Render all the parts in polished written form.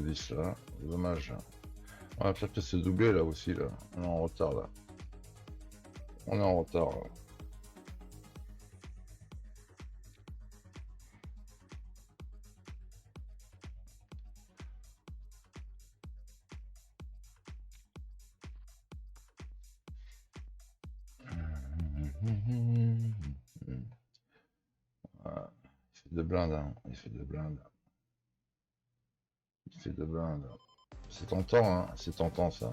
vis là, dommage. On va peut-être se doubler là aussi là, on est en retard là. On est en retard là. Voilà. Il fait de blinde, hein. Il fait de blinde. Il fait de blinde. C'est tentant, hein. C'est tentant ça.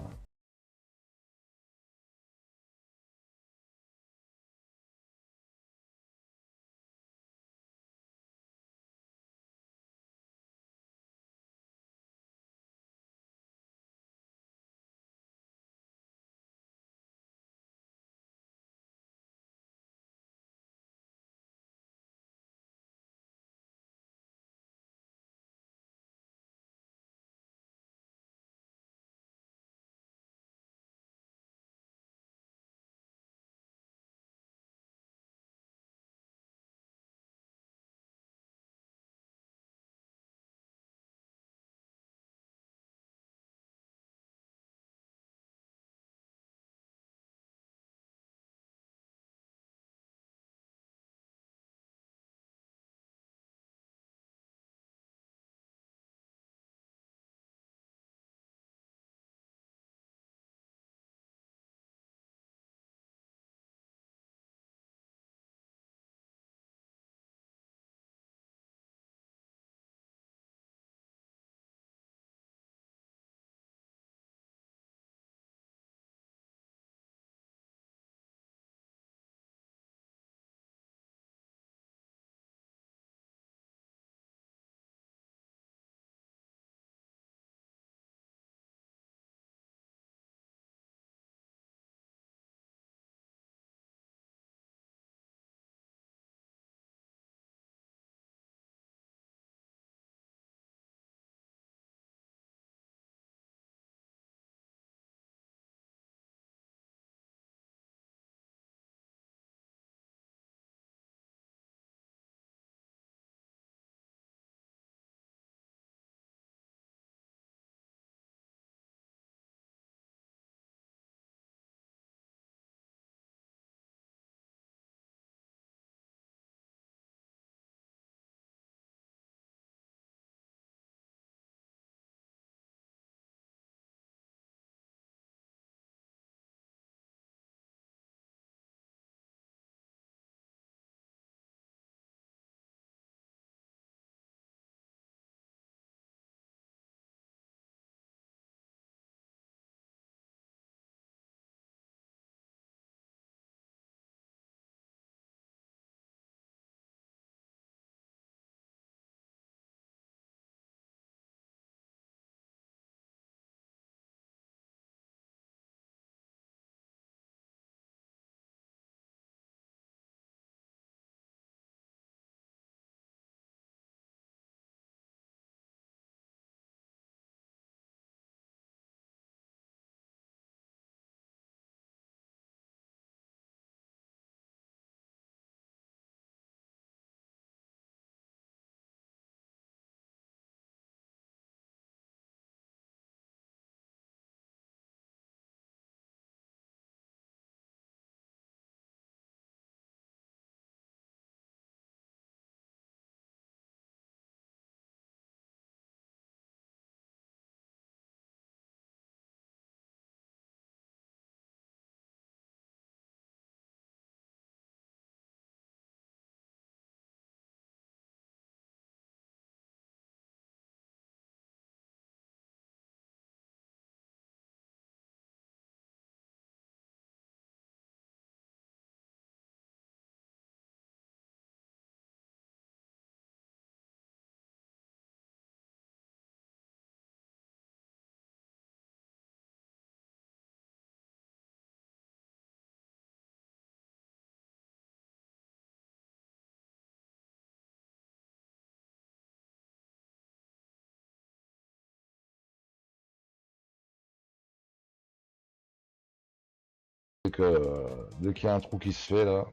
Dès qu'il y a un trou qui se fait là,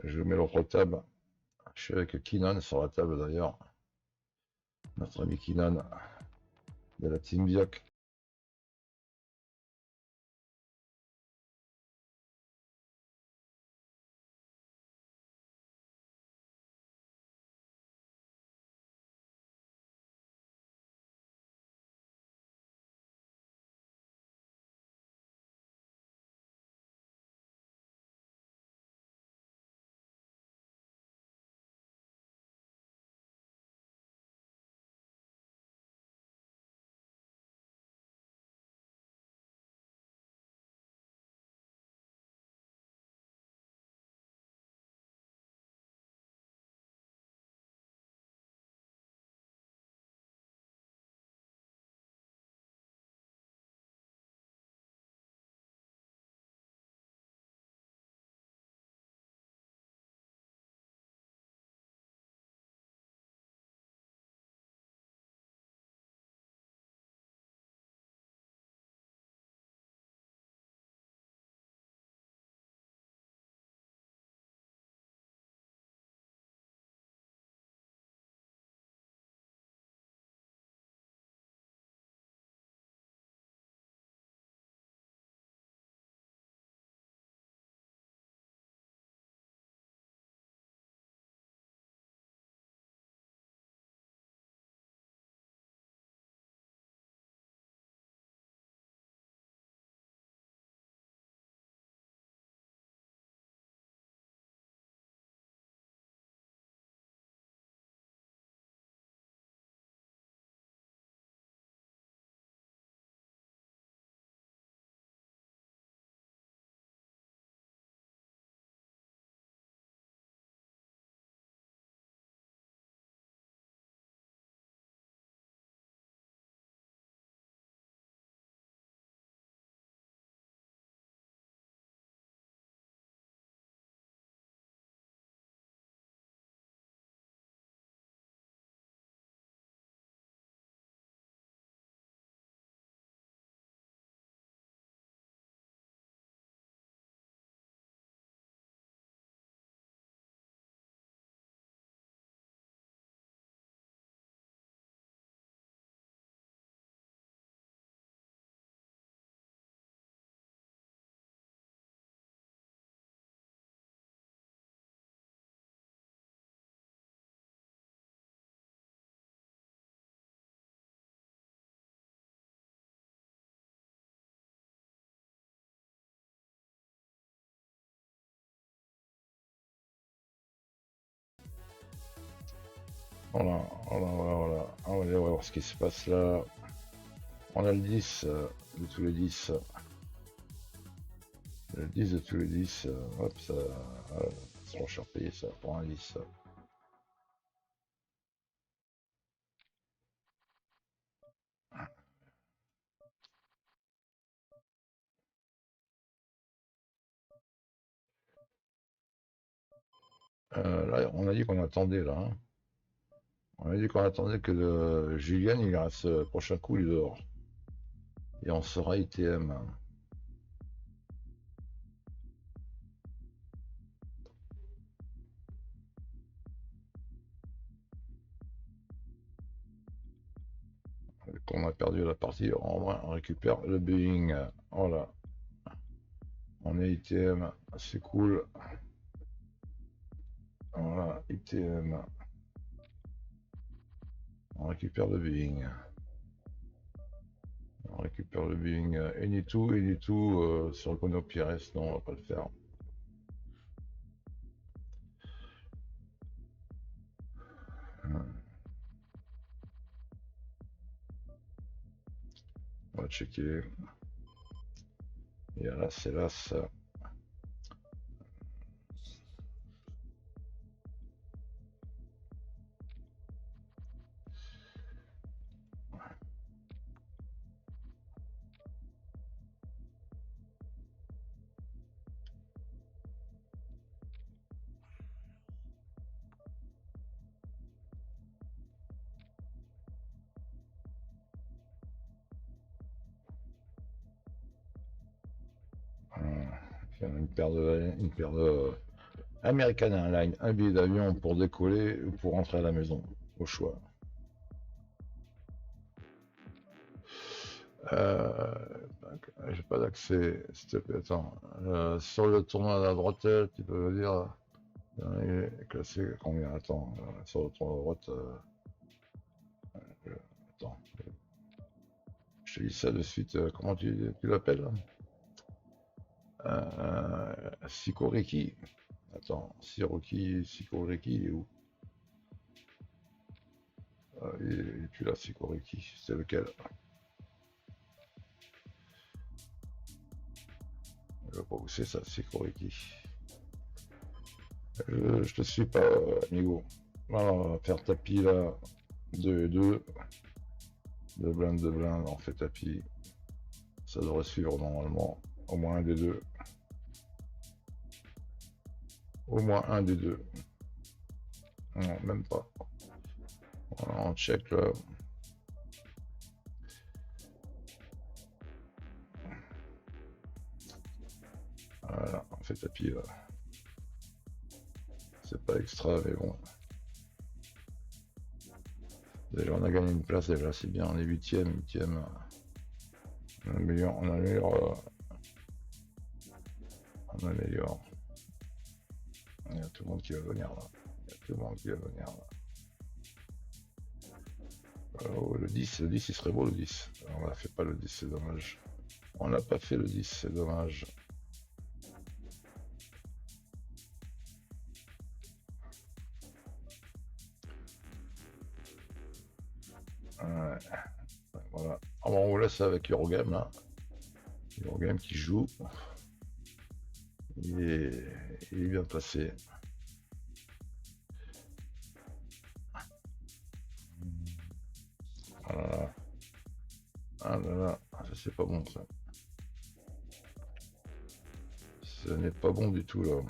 je mets l'autre table. Je suis avec Kinan sur la table d'ailleurs. Notre ami Kinan. de la team Biak. Voilà, voilà, voilà, voilà. Allez, on va voir ce qui se passe là. On a le 10 de tous les 10. Le 10 de tous les 10. Hop, ça. C'est trop cher payé ça pour un 10. Là, on a dit qu'on attendait là, hein. On a dit qu'on attendait que Julien il reste prochain coup il est dehors. Et on sera ITM. Qu'on a perdu la partie, on récupère le Boeing. Voilà. On est ITM, c'est cool. Voilà, ITM. On récupère le Boeing. On récupère le Boeing. Et sur le Kono Pires. Non, on va pas le faire. On va checker. Et là, c'est là, ça. Une paire de American Airlines, un billet d'avion pour décoller ou pour rentrer à la maison, au choix. J'ai pas d'accès. S'il te plaît, attends. Sur le tournoi à la bretelle, tu peux me dire. Il est classé combien? Attends. Sur le tournoi à droite. Euh, attends. Je te dis ça de suite. Comment tu l'appelles? Sikoriki. Attends. Sikoriki, il est où? Il est plus là, Sikoriki. C'est lequel? Je sais pas où c'est ça, Sikoriki. Je te suis pas, amigo. Voilà, on va faire tapis là. 2 et 2. De blinde, on fait tapis. Ça devrait suivre normalement. Au moins un des deux. Au moins un des deux. Non, même pas. Voilà, on check là. Voilà, on fait tapis là. C'est pas extra, mais bon. Déjà, on a gagné une place, déjà, c'est bien. On est huitième. On améliore, on améliore. On améliore. Il y a tout le monde qui va venir là. Il y a tout le monde qui va venir là. Oh, le 10, il serait beau le 10. On n'a fait pas le 10, c'est dommage. On n'a pas fait le 10, c'est dommage. Ouais, voilà. Ah bon, on vous laisse avec Eurogame là. Eurogame qui joue. Il est, il est bien placé. Ah là là. Ah là là. Ça c'est pas bon ça. Ce n'est pas bon du tout là.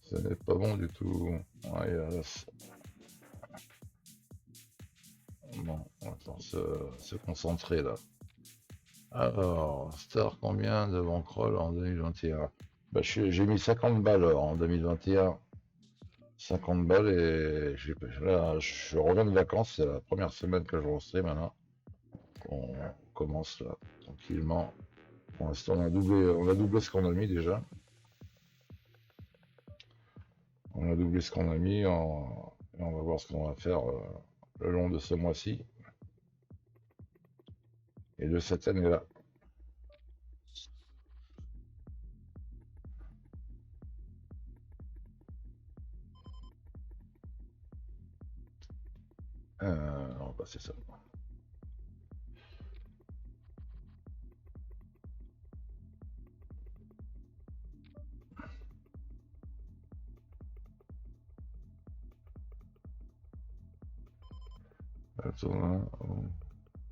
Ce n'est pas bon du tout. Ouais, bon, on va se concentrer là. Alors, Star combien de bankroll en 2021? Bah, j'ai mis 50 balles en 2021. 50 balles et là, je reviens de vacances, c'est la première semaine que je rentrais maintenant. On commence là, tranquillement. Pour l'instant, on a doublé ce qu'on a mis déjà. On a doublé ce qu'on a mis et on va voir ce qu'on va faire le long de ce mois-ci et de cette année-là. On va passer ça. Attends,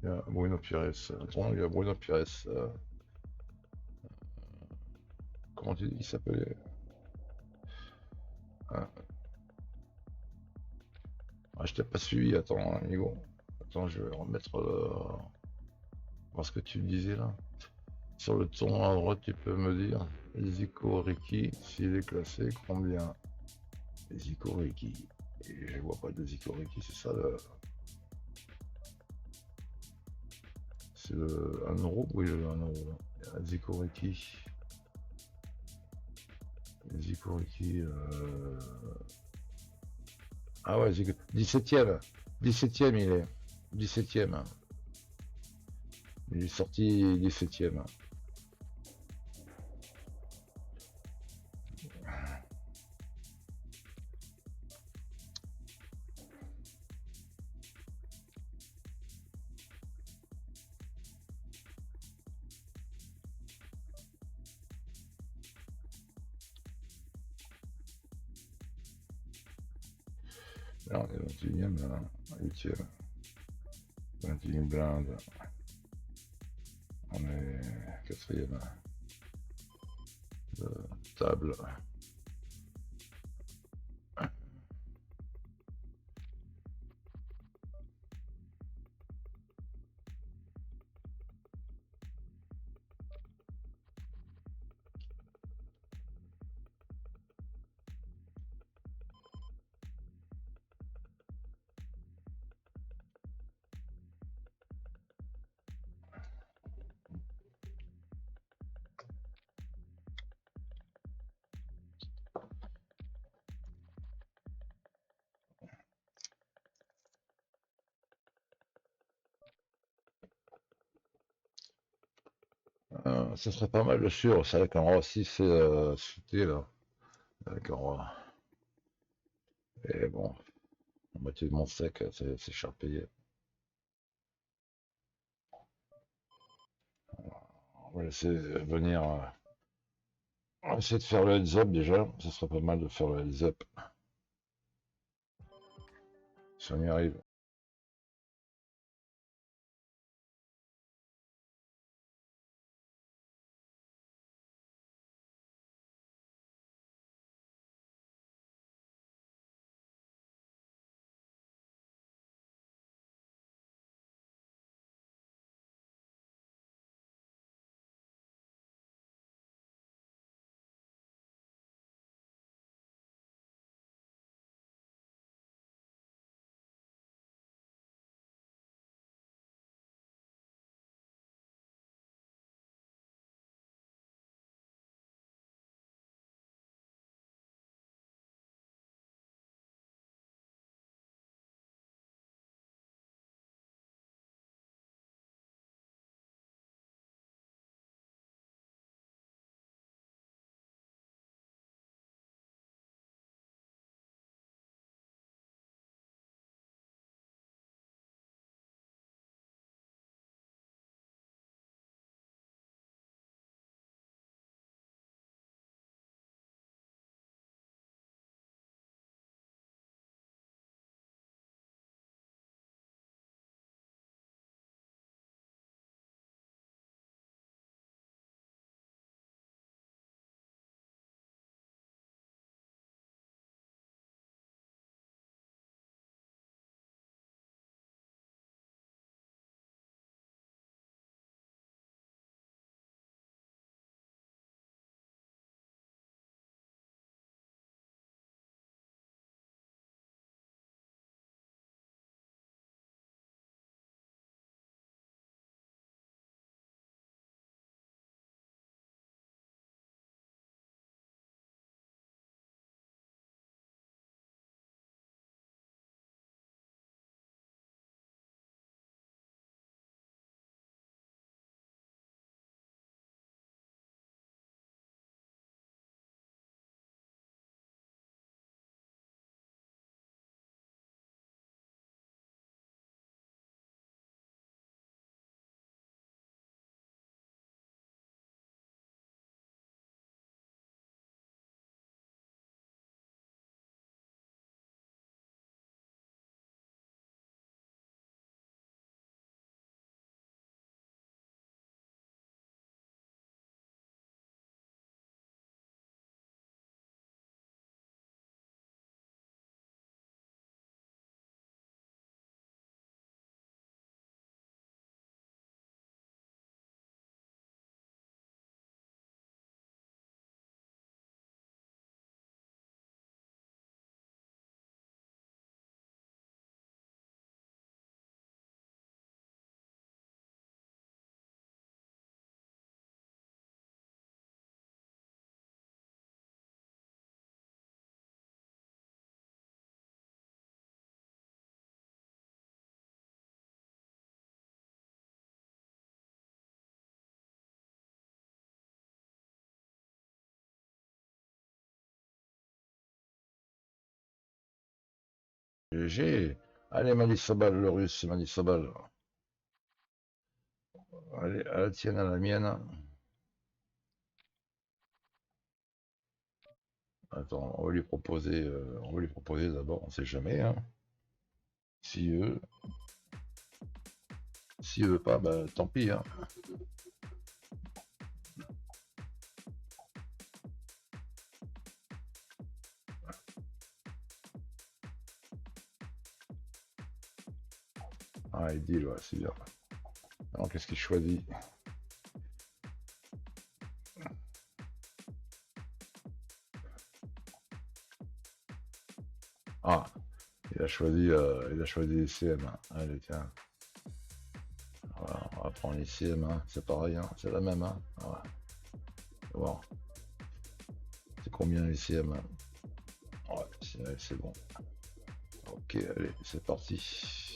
il y a Bruno Pires. Attends, il y a Bruno Pires. Comment tu dis il s'appelait? Ah, je t'ai pas suivi, attends, amigo. Attends, je vais remettre voir ce que tu me disais là. Sur le tournoi à droite, tu peux me dire Zico Ricky, s'il est classé, combien? Zico Ricky. Et je vois pas de Zico Ricky, c'est ça le. C'est le 1 euro? Oui, le 1 euro. Zico Ricky. Zico Ricky. Ah ouais, Zico. 17ème. 17ème il est. 17ème. Il est sorti 17ème. Là, on est 21ème, 8ème. 21 blinde. On est 4ème de table. Ça serait pas mal de sûr. C'est vrai qu'en roi 6, c'est sauté là. Avec un roi. Et bon, la moitié de mon sec, c'est cher payé. On va laisser venir. On va essayer de faire le heads up déjà. Ça serait pas mal de faire le heads up. Si on y arrive. GG. Allez, Manisobal, le russe, Manisobal. Allez, à la tienne, à la mienne. Attends, on va lui proposer d'abord, on sait jamais, hein. Si eux, si veut pas, bah tant pis, hein. Ah, il dit, ouais, c'est bien. Alors, qu'est-ce qu'il choisit? Ah, il a choisi les CM. Allez, tiens. Voilà, on va prendre les CM, hein. C'est pareil, hein. C'est la même, hein. Ouais. Bon, c'est combien les CM? Ouais, c'est bon. Ok, allez, c'est parti.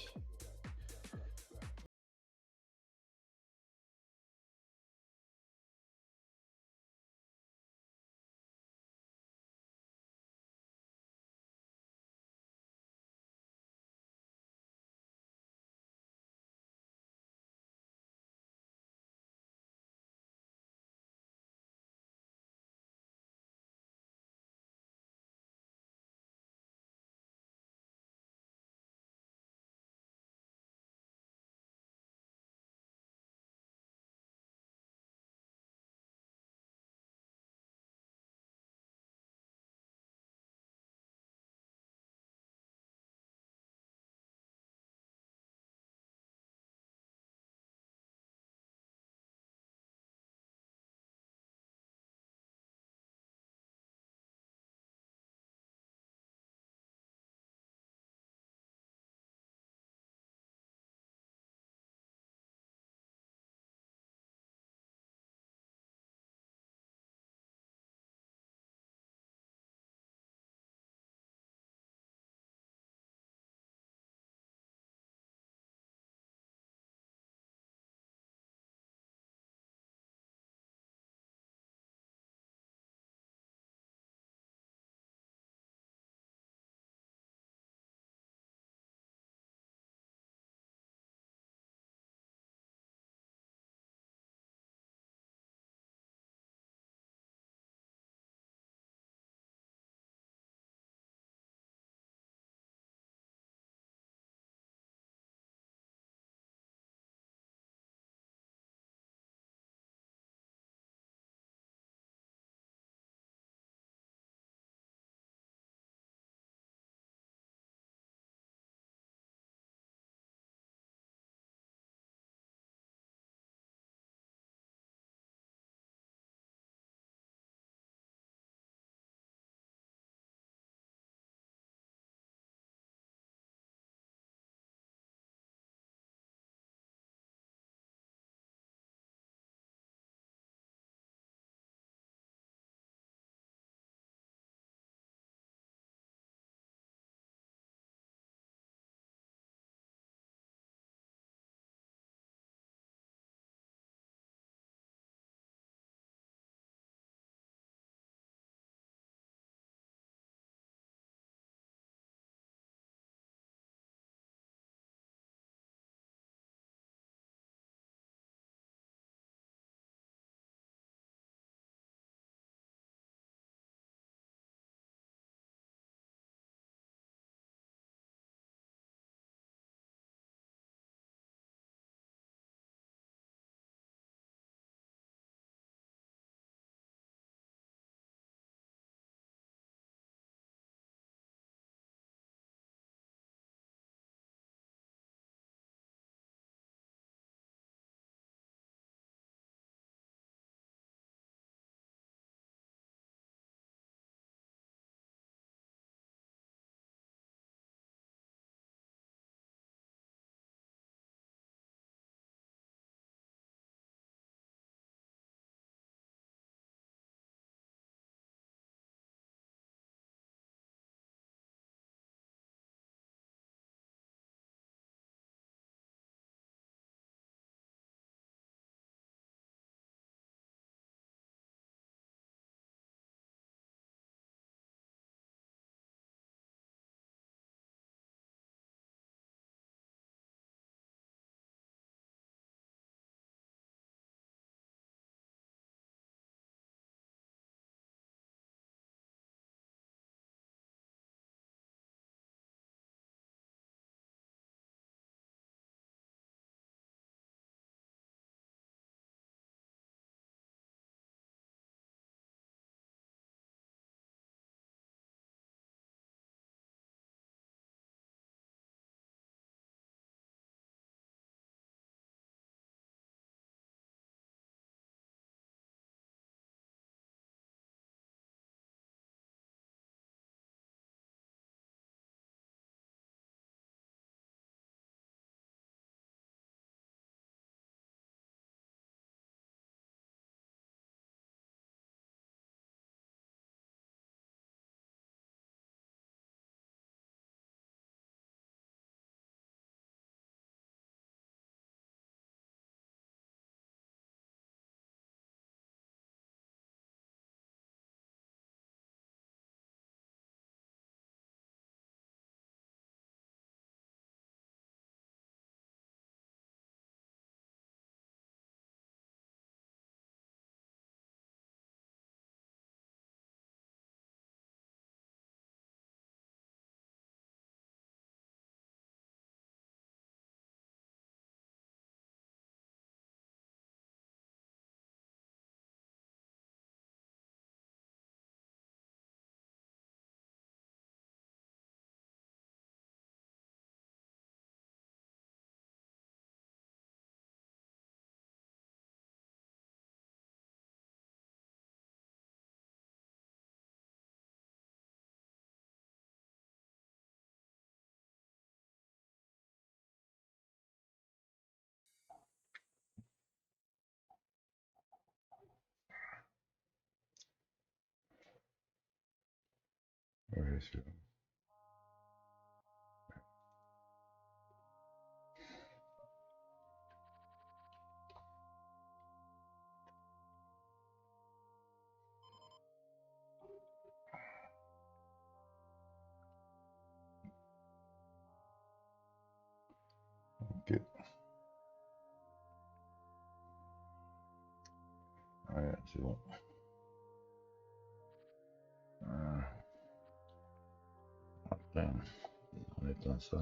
oui, celui-là. Ok. Ouais, c'est bon. Après, on éteint ça.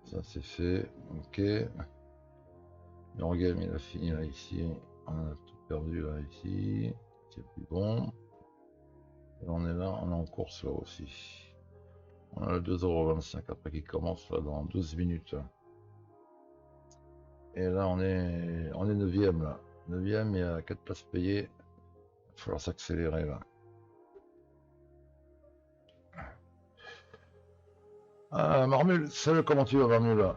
Ça c'est fait. Ok. L'orgame il a fini là ici. On a tout perdu là ici. C'est plus bon. Et on est là, on est en course là aussi. On a le 2,25€ après qui commence là dans 12 minutes. Et là on est 9ème là. 9ème, il y a 4 places payées. Il va falloir s'accélérer là. Ah Marmule, salut, comment tu vas Marmule?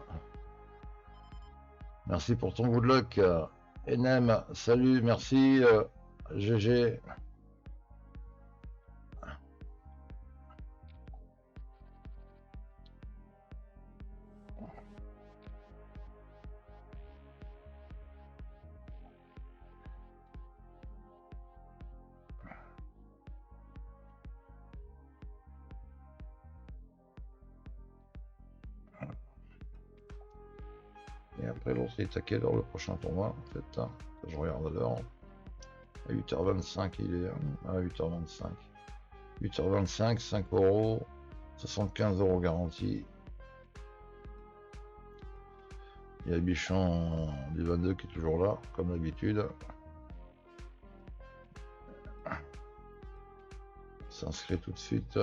Merci pour ton good luck. Enem, salut, merci. GG. Et après l'autre, il est à quelle heure le prochain tournoi en fait? Je regarde à l'heure. À 8h25, il est à 8h25. 8h25, 5€, 75€ garantie. Il y a Bichon du 22 qui est toujours là, comme d'habitude. S'inscrit tout de suite.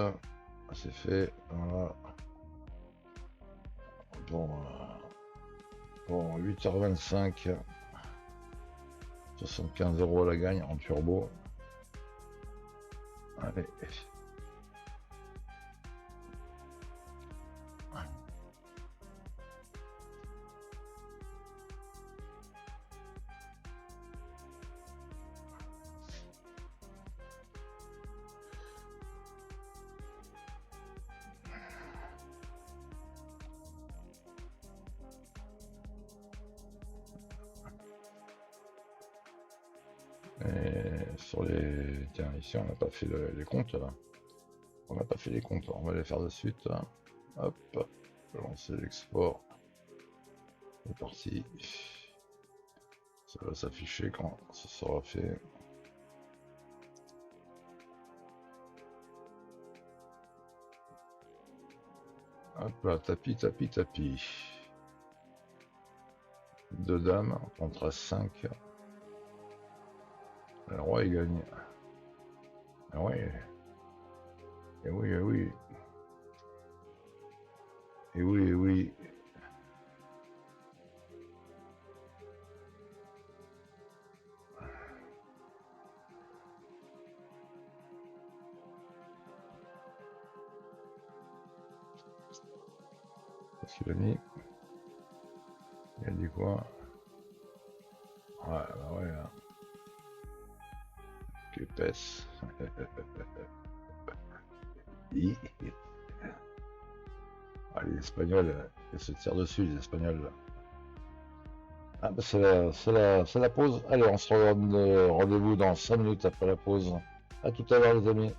C'est fait. Voilà. Bon, 8h25. 75€ à la gagne en turbo. Allez. Et sur les... Tiens, ici, on n'a pas fait les comptes, là. On n'a pas fait les comptes, on va les faire de suite. Là. Hop, lancer l'export. C'est parti. Ça va s'afficher quand ça sera fait. Hop là, tapis. 2 dames contre 5. Le roi il gagne. Ah ouais. Et oui, et oui. Et oui, et oui. Qu'est-ce qu'il a mis? Il a dit quoi? Ouais, bah ouais. Hein. Que pèse. Ah, les Espagnols, ils se tirent dessus, les Espagnols. Ah, bah c'est la pause. Allez, on se redonne rendez-vous dans 5 minutes après la pause. À tout à l'heure, les amis.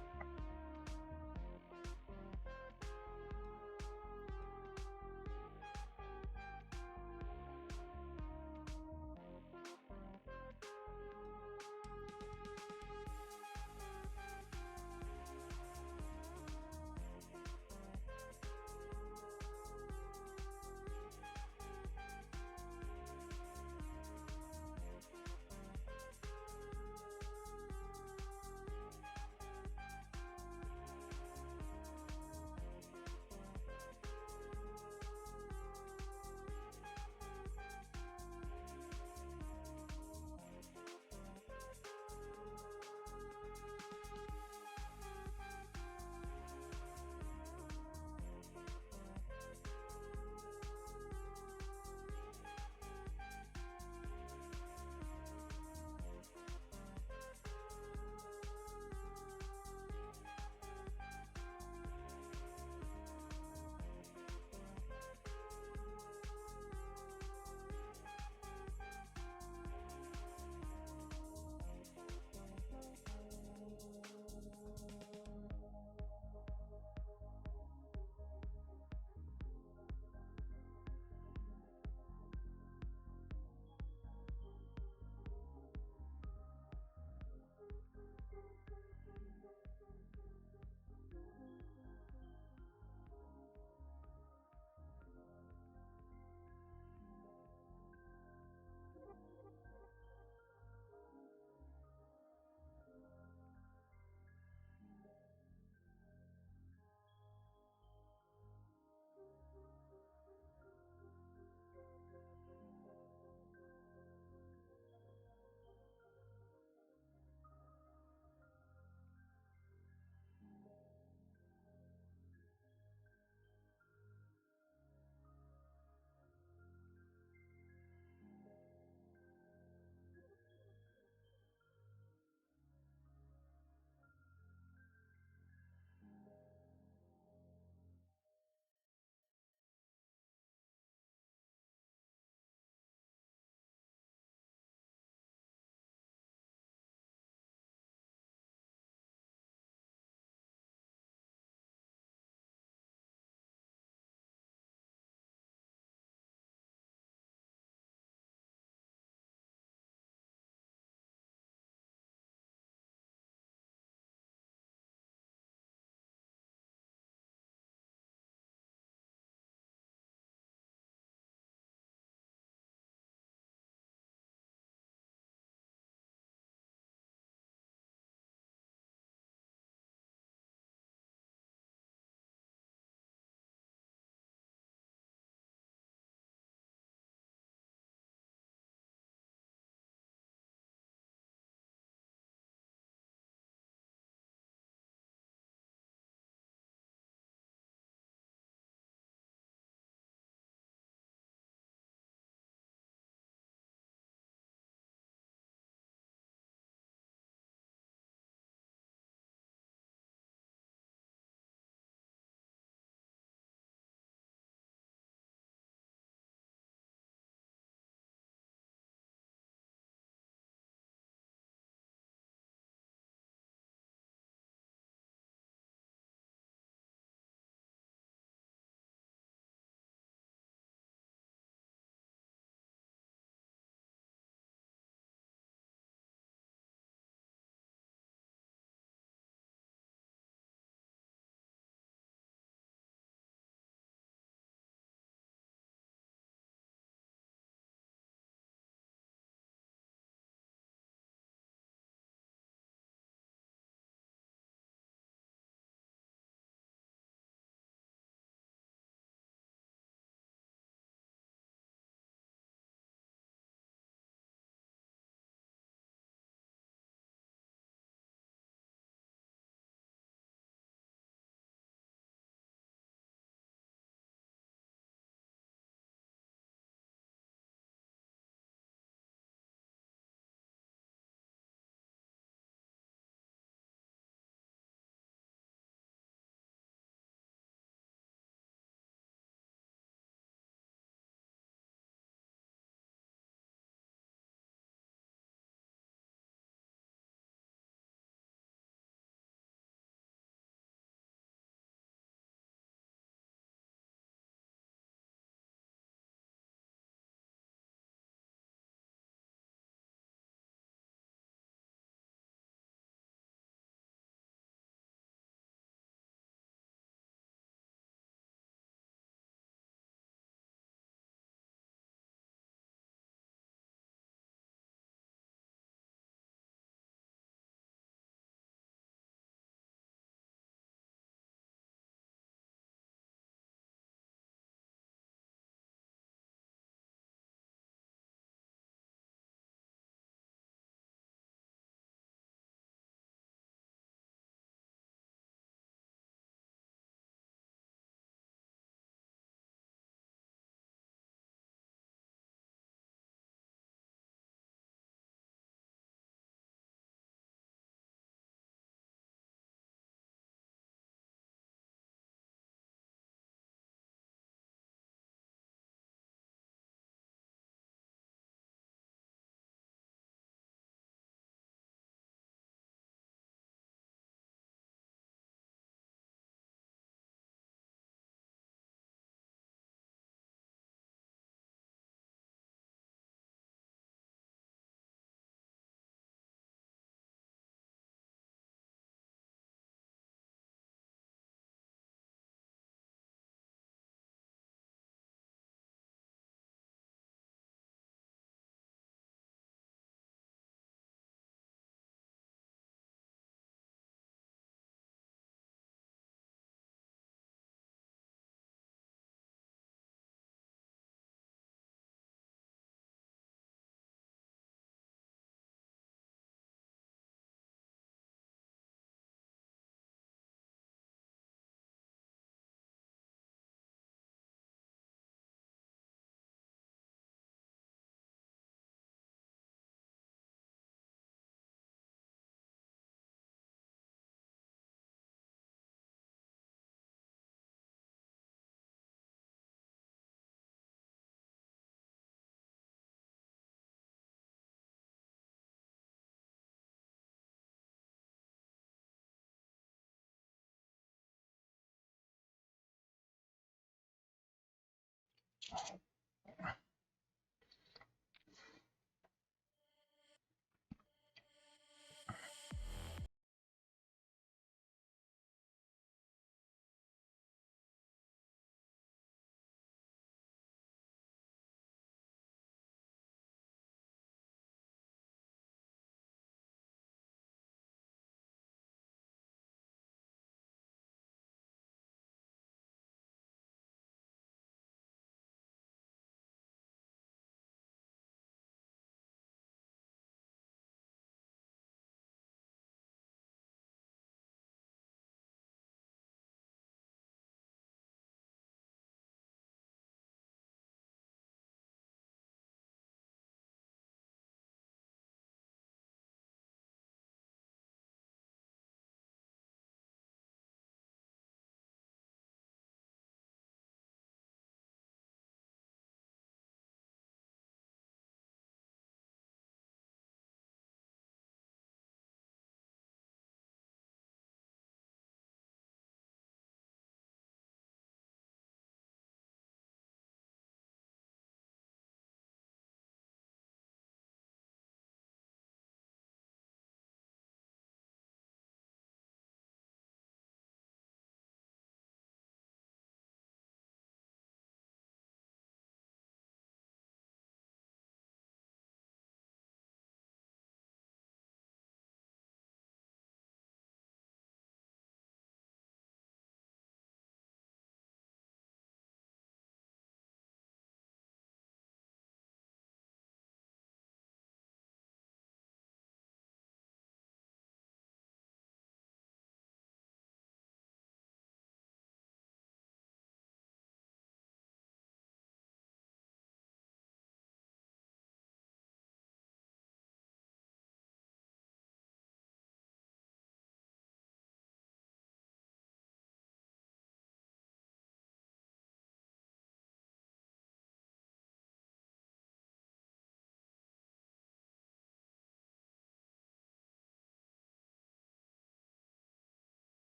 Ah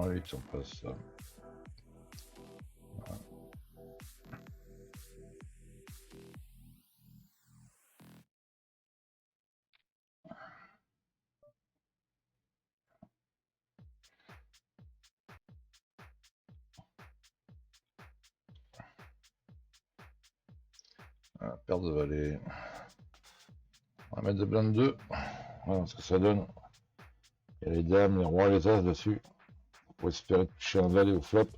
oui, on passe ça. Ah, paire de valets. On va mettre de blanc 2. Voilà ce que ça donne. Il y a les dames, les rois, les as dessus. Pour espérer toucher un valet au flop.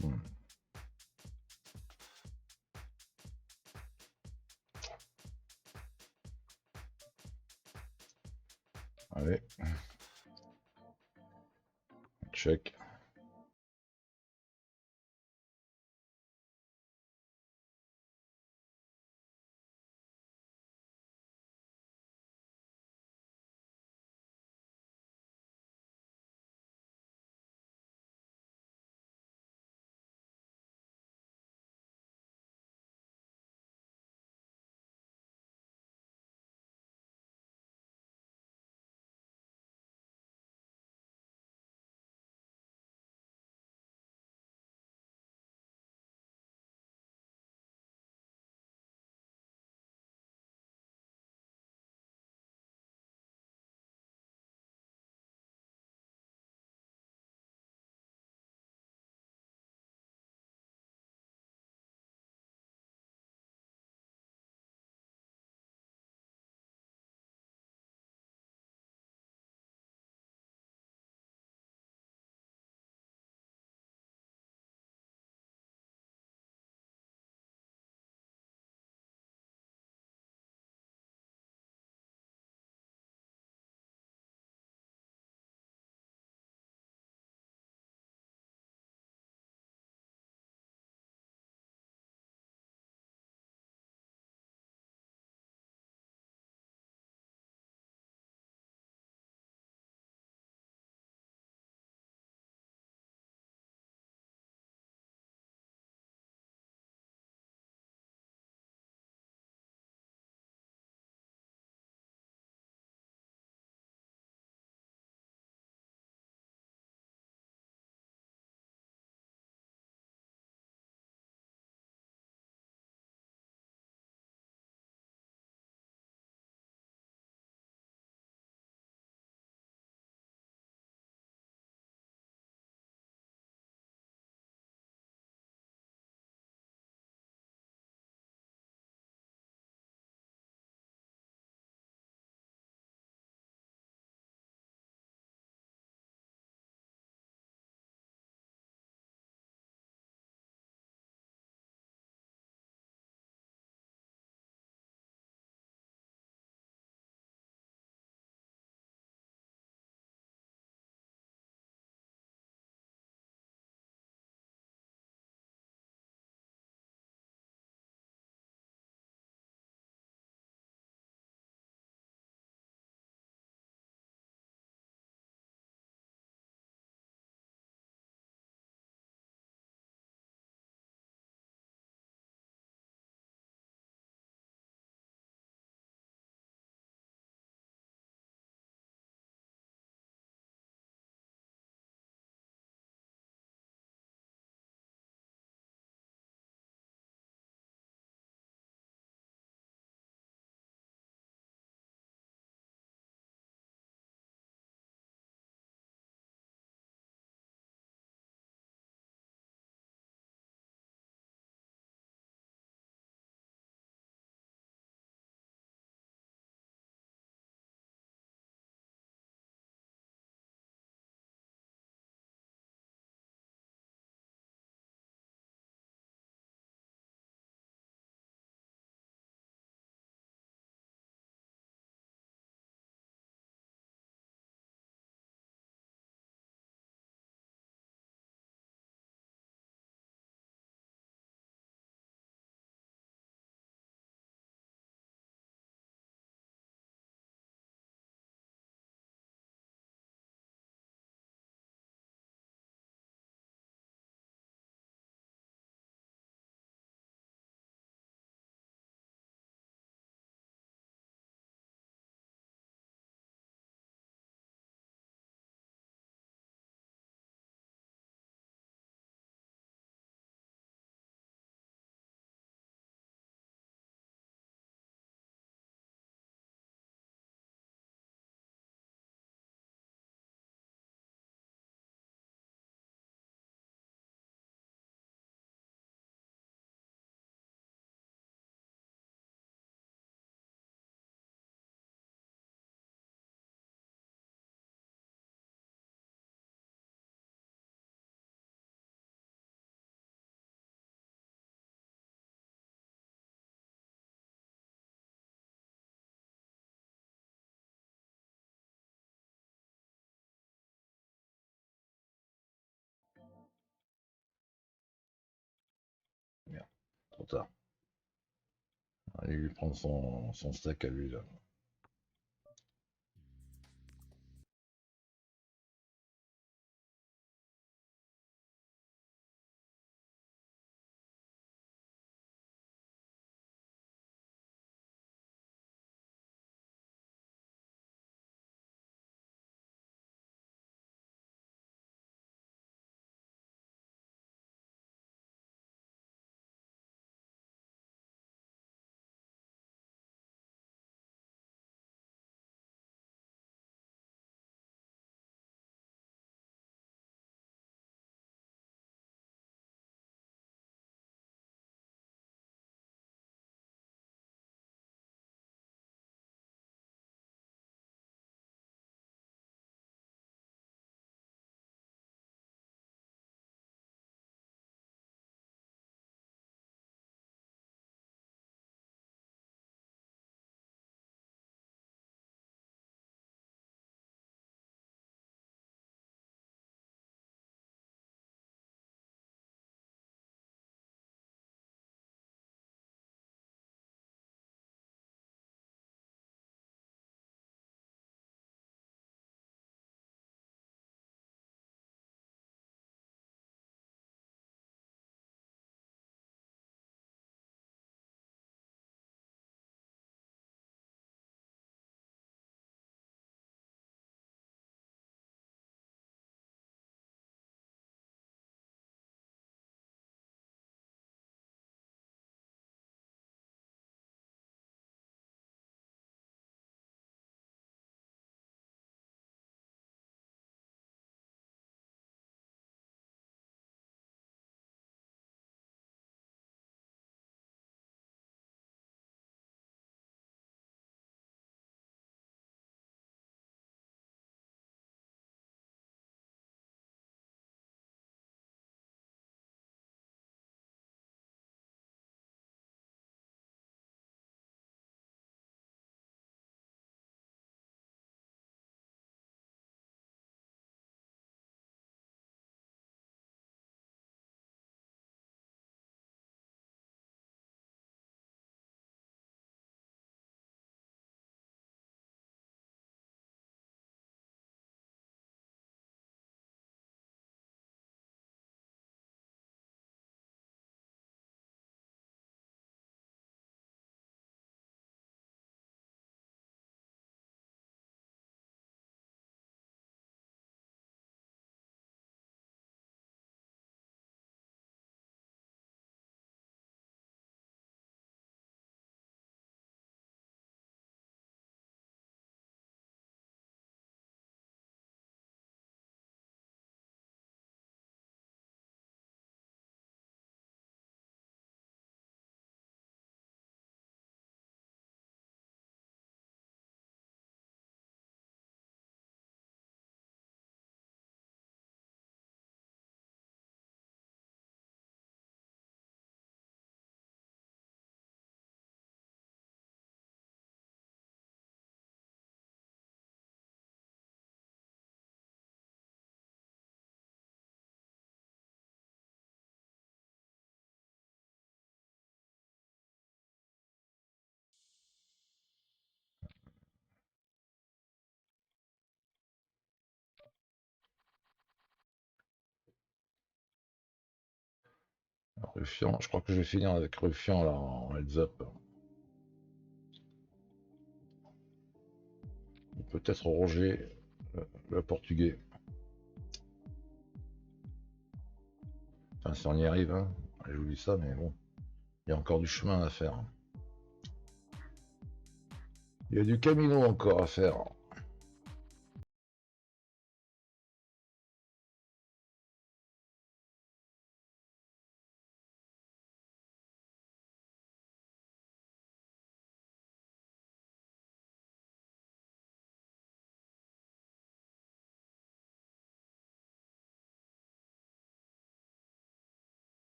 Hmm. Allez. Check. trop tard. Allez lui prendre son steak à lui, là. Ruffian, je crois que je vais finir avec Ruffian là en heads up. Ou peut-être Roger, le portugais. Enfin, si on y arrive, hein. Je vous dis ça, mais bon, il y a encore du chemin à faire. Il y a du Camino encore à faire.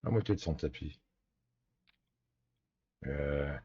La moitié de son tapis. Euh,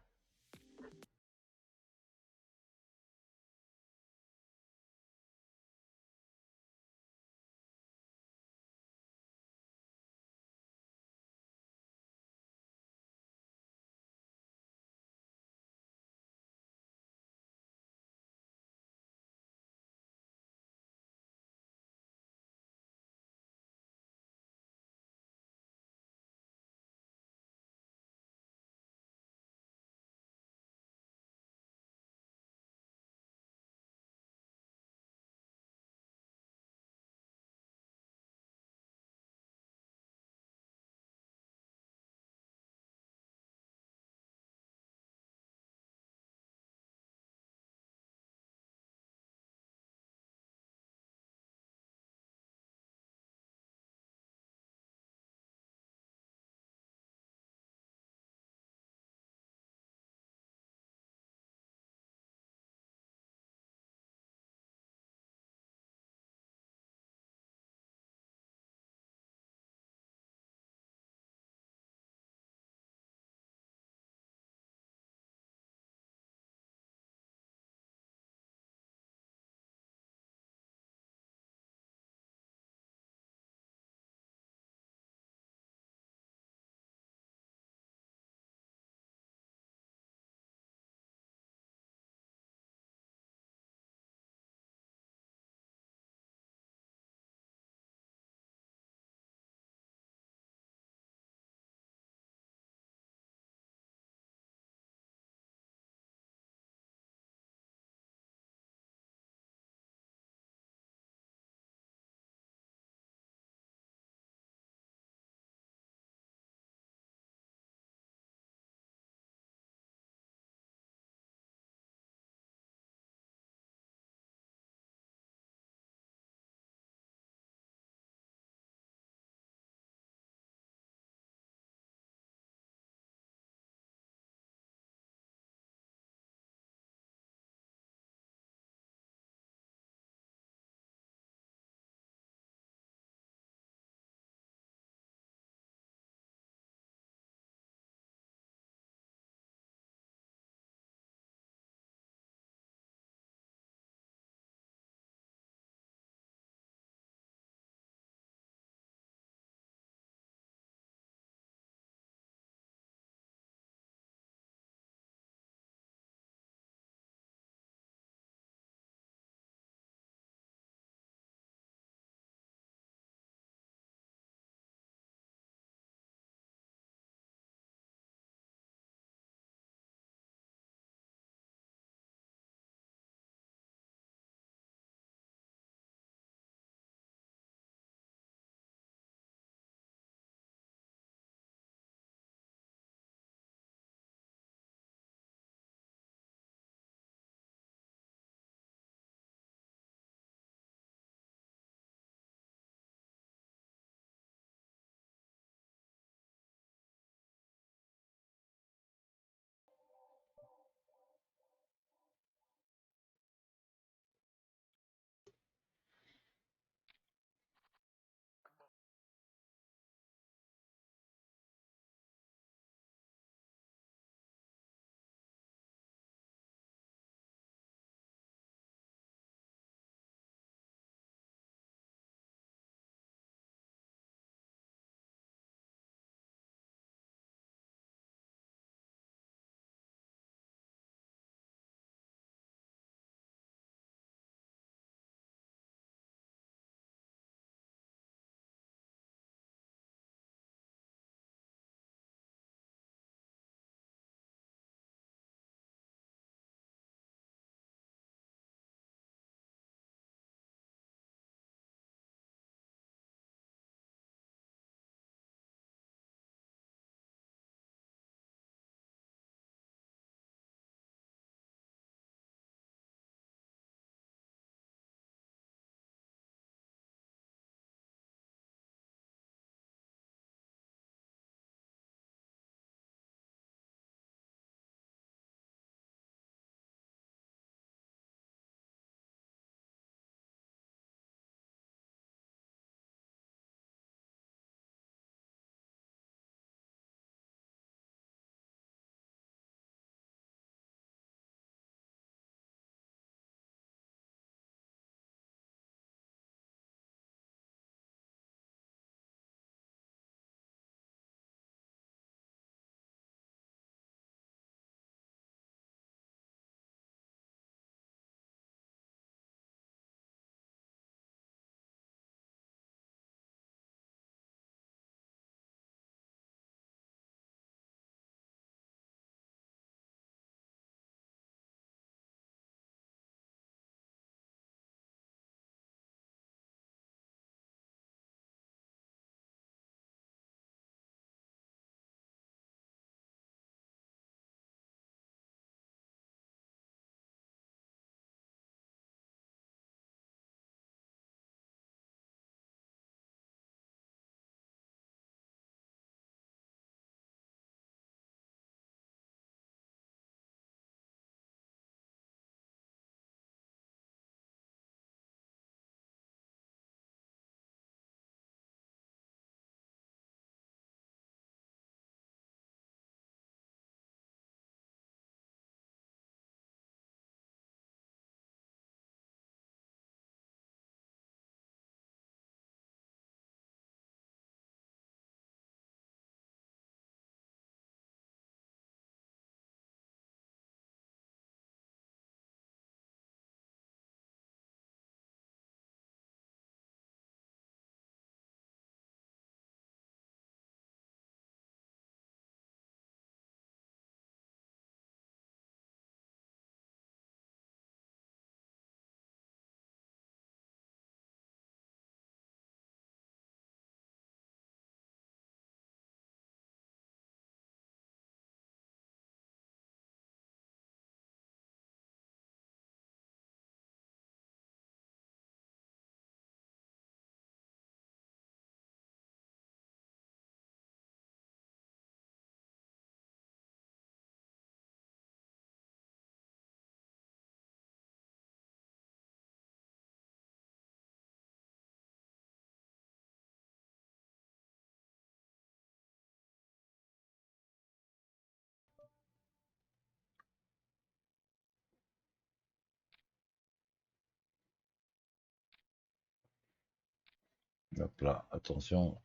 Hop là, attention.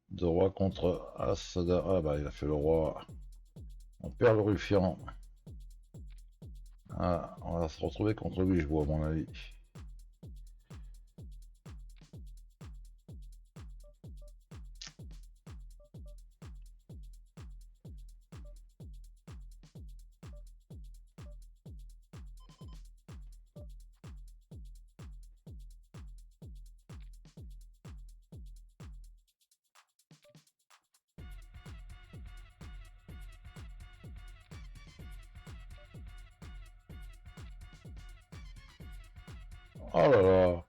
De roi contre As. Ah bah il a fait le roi. On perd le ruffian. Ah, on va se retrouver contre lui, je vois, à mon avis. Oh là là.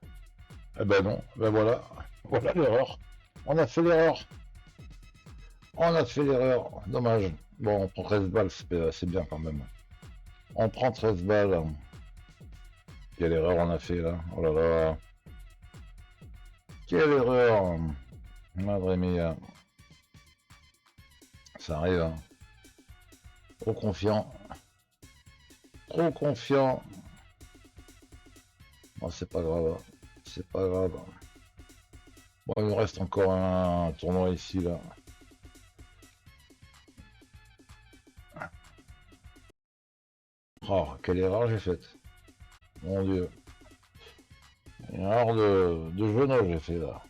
Eh ben non, ben voilà. Voilà l'erreur. On a fait l'erreur. On a fait l'erreur. Dommage. Bon, on prend 13 balles, c'est bien quand même. On prend 13 balles. Quelle erreur on a fait là. Oh là là. Quelle erreur. Madre mia. Ça arrive, hein. Trop confiant. Trop confiant. Bon, c'est pas grave. C'est pas grave. Bon, il nous reste encore un tournoi ici, là. Oh, quelle erreur j'ai faite. Mon Dieu. Une erreur de genou j'ai fait là.